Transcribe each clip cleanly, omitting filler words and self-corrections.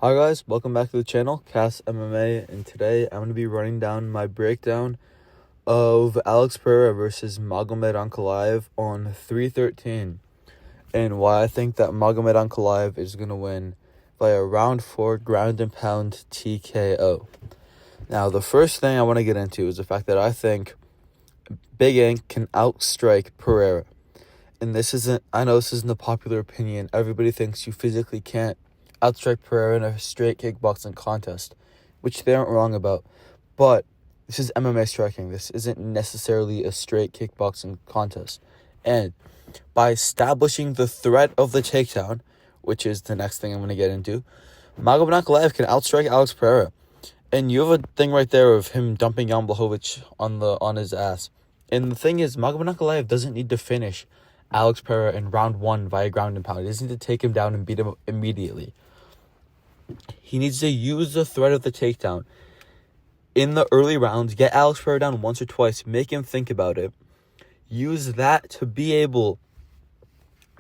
Hi guys, welcome back to the channel, Cass MMA, and today I'm going to be running down my breakdown of Alex Pereira versus Magomed Ankalaev on 313, and why I think that Magomed Ankalaev is going to win via round 4 ground and pound TKO. Now, the first thing I want to get into is the fact that I think Big Ank can outstrike Pereira. And I know this isn't the popular opinion. Everybody thinks you physically can't outstrike Pereira in a straight kickboxing contest, which they aren't wrong about. But this is MMA striking. This isn't necessarily a straight kickboxing contest. And by establishing the threat of the takedown, which is the next thing I'm going to get into, Magomed Ankalaev can outstrike Alex Pereira. And you have a thing right there of him dumping Jan Blachowicz on his ass. And the thing is, Magomed Ankalaev doesn't need to finish Alex Pereira in round 1 via ground and pound. He doesn't need to take him down and beat him immediately. He needs to use the threat of the takedown in the early rounds, get Alex Pereira down once or twice, make him think about it, use that to be able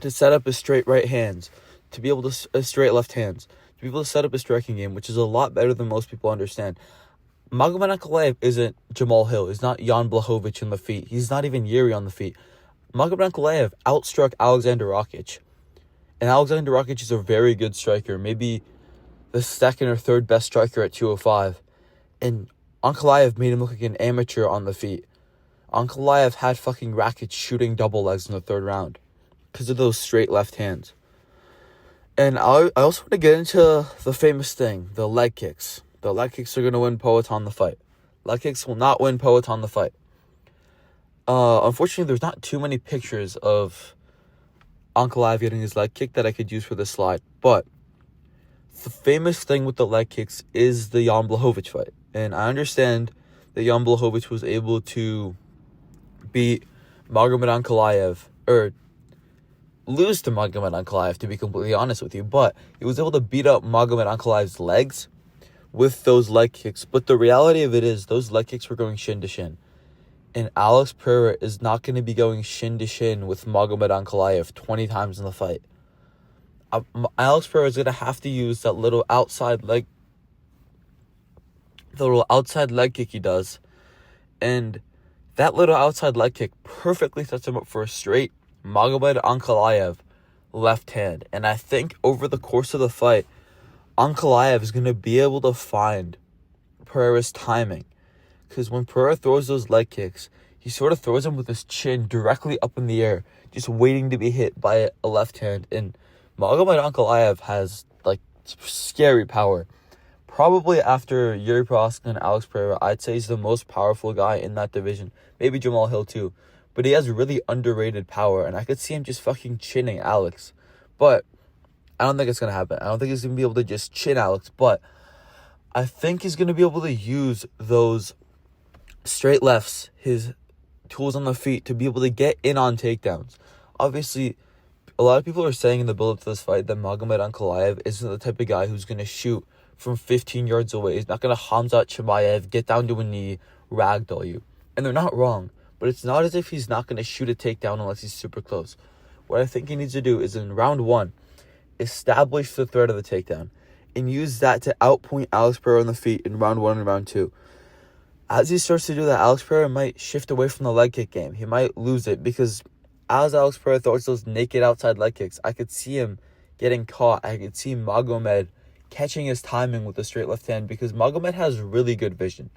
to set up his straight right hands, to be able to straight left hands, to be able to set up a striking game, which is a lot better than most people understand. Magomed Ankalaev isn't Jamal Hill. He's not Jan Blachowicz on the feet. He's not even Yuri on the feet. Magomed Ankalaev outstruck Alexander Rakic. And Alexander Rakic is a very good striker, maybe the second or third best striker at 205. And Ankalaev made him look like an amateur on the feet. Ankalaev had fucking Rakic shooting double legs in the third round because of those straight left hands. And I also want to get into the famous thing, the leg kicks. The leg kicks are going to win Poatan the fight. Leg kicks will not win Poatan the fight. Unfortunately, there's not too many pictures of Ankalaev getting his leg kick that I could use for this slide. But the famous thing with the leg kicks is the Jan Blachowicz fight. And I understand that Jan Blachowicz was able to beat Magomed Ankalaev, or lose to Magomed Ankalaev, to be completely honest with you. But he was able to beat up Magomed Ankalaev's legs with those leg kicks. But the reality of it is, those leg kicks were going shin to shin. And Alex Pereira is not going to be going shin to shin with Magomed Ankalaev 20 times in the fight. Alex Pereira is going to have to use that little outside leg kick he does. And that little outside leg kick perfectly sets him up for a straight Magomed Ankalaev left hand. And I think over the course of the fight, Ankalaev is going to be able to find Pereira's timing. Because when Pereira throws those leg kicks, he sort of throws them with his chin directly up in the air, just waiting to be hit by a left hand. And Magomed Ankalaev has, scary power. Probably after Yuri Prochazka and Alex Pereira, I'd say he's the most powerful guy in that division. Maybe Jamal Hill too. But he has really underrated power, and I could see him just fucking chinning Alex. But I don't think it's going to happen. I don't think he's going to be able to just chin Alex, but I think he's going to be able to use those straight lefts, his tools on the feet, to be able to get in on takedowns. Obviously, a lot of people are saying in the build-up to this fight that Magomed Ankalaev isn't the type of guy who's going to shoot from 15 yards away. He's not going to Hamzat Chimaev, get down to a knee, ragdoll you. And they're not wrong, but it's not as if he's not going to shoot a takedown unless he's super close. What I think he needs to do is in round 1, establish the threat of the takedown and use that to outpoint Alex Pereira on the feet in round 1 and round 2. As he starts to do that, Alex Pereira might shift away from the leg kick game. He might lose it because as Alex Pereira throws those naked outside leg kicks, I could see him getting caught. I could see Magomed catching his timing with the straight left hand because Magomed has really good vision.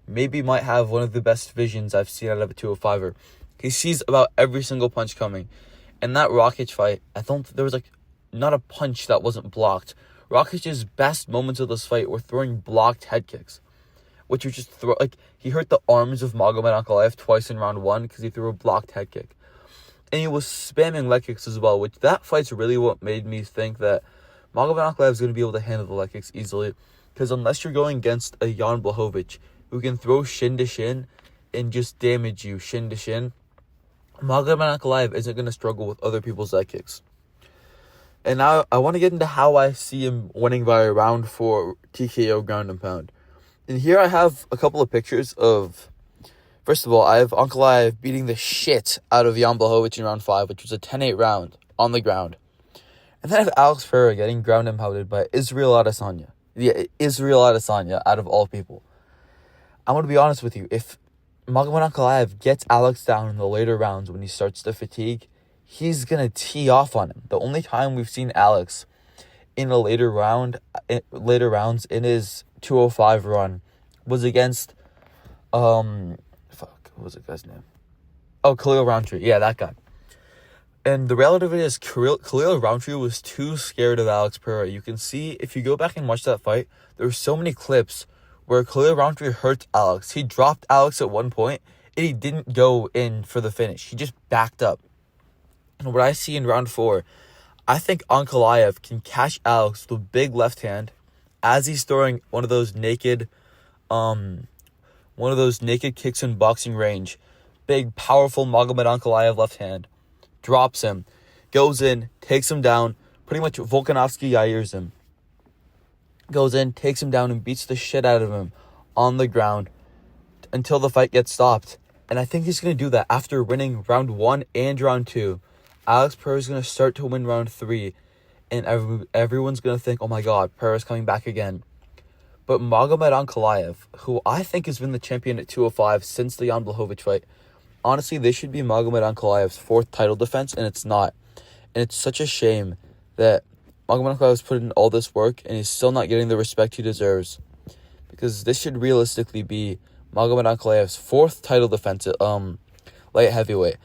Maybe might have one of the best visions I've seen out of a 205er. He sees about every single punch coming. In that Rakic fight, there was not a punch that wasn't blocked. Rakic's best moments of this fight were throwing blocked head kicks, which you just throw, he hurt the arms of Magomed Ankalaev twice in round 1 because he threw a blocked head kick. And he was spamming leg kicks as well, which that fight's really what made me think that Magomed Ankalaev is going to be able to handle the leg kicks easily. Because unless you're going against a Jan Blachowicz who can throw shin to shin and just damage you shin to shin, Magomed Ankalaev isn't going to struggle with other people's leg kicks. And now I want to get into how I see him winning via round 4 TKO ground and pound. And here I have a couple of pictures of, first of all, I have Ankalaev beating the shit out of Jan Blachowicz in round 5, which was a 10-8 round on the ground. And then I have Alex Pereira getting ground and pounded by Israel Adesanya. Yeah, Israel Adesanya, out of all people. I'm going to be honest with you. If Magomed Ankalaev gets Alex down in the later rounds when he starts to fatigue, he's going to tee off on him. The only time we've seen Alex in a later rounds in his 205 run was against, what was the guy's name? Oh, Khalil Roundtree. Yeah, that guy. And the reality of it is, Khalil Roundtree was too scared of Alex Pereira. You can see, if you go back and watch that fight, there were so many clips where Khalil Roundtree hurt Alex. He dropped Alex at one point, and he didn't go in for the finish. He just backed up. And what I see in round 4, I think Ankalaev can catch Alex with a big left hand as he's throwing one of those naked kicks in boxing range. Big, powerful Magomed Ankalaev left hand. Drops him, goes in, takes him down, pretty much Volkanovski Yairs him. Goes in, takes him down, and beats the shit out of him on the ground until the fight gets stopped. And I think he's going to do that after winning round 1 and round 2. Alex Pereira is going to start to win round 3, and everyone's going to think, oh my god, Pereira's coming back again. But Magomed Ankalaev, who I think has been the champion at 205 since the Jan Blachowicz fight, honestly, this should be Magomed Ankalaev's 4th title defense, and it's not. And it's such a shame that Magomed Ankalaev's put in all this work, and he's still not getting the respect he deserves. Because this should realistically be Magomed Ankalaev's 4th title defense at light heavyweight.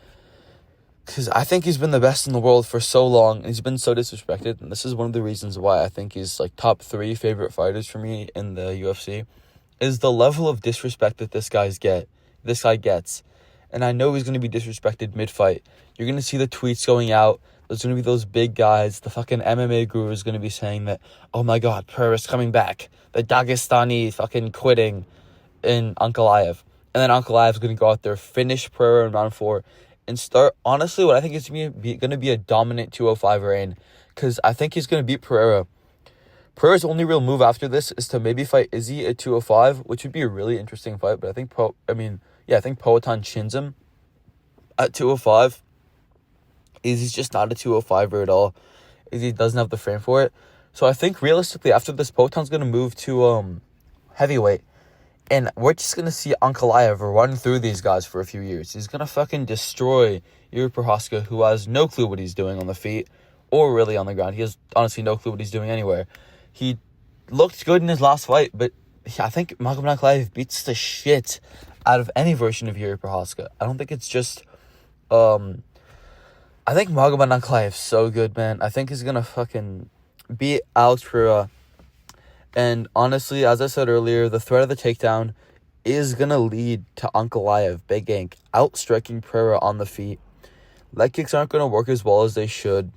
Because I think he's been the best in the world for so long, and he's been so disrespected. And this is one of the reasons why I think he's like top 3 favorite fighters for me in the UFC, is the level of disrespect that this guy gets. And I know he's going to be disrespected mid-fight. You're going to see the tweets going out. There's going to be those big guys. The fucking MMA guru is going to be saying that, oh my god, Pereira's coming back. The Dagestani fucking quitting in Ankalaev. And then Ankalaev's going to go out there, finish Pereira in round 4, and start, honestly, what I think is going to be a dominant 205 reign. Because I think he's going to beat Pereira. Pereira's only real move after this is to maybe fight Izzy at 205, which would be a really interesting fight. But I think Poatan chins him at 205. Izzy's just not a 205er at all. Izzy doesn't have the frame for it. So I think realistically after this, Poatan's going to move to heavyweight. And we're just going to see Ankalaev run through these guys for a few years. He's going to fucking destroy Yuri Prochazka, who has no clue what he's doing on the feet or really on the ground. He has honestly no clue what he's doing anywhere. He looked good in his last fight, but I think Magomed Ankalaev beats the shit out of any version of Yuri Prochazka. I don't think it's just... I think Magomed Ankalaev is so good, man. I think he's going to fucking beat Alex Pereira. And honestly, as I said earlier, the threat of the takedown is going to lead to Ankalaev, Big Ank, outstriking Pereira on the feet. Leg kicks aren't going to work as well as they should.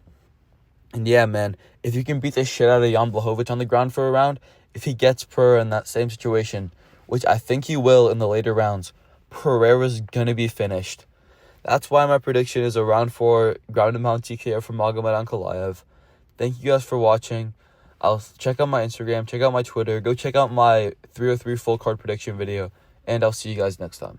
And yeah, man, if you can beat the shit out of Jan Blachowicz on the ground for a round, if he gets Pereira in that same situation, which I think he will in the later rounds, Pereira's going to be finished. That's why my prediction is a round 4 ground and pound TKO for Magomed Ankalaev. Thank you guys for watching. I'll check out my Instagram, check out my Twitter, go check out my 303 full card prediction video, and I'll see you guys next time.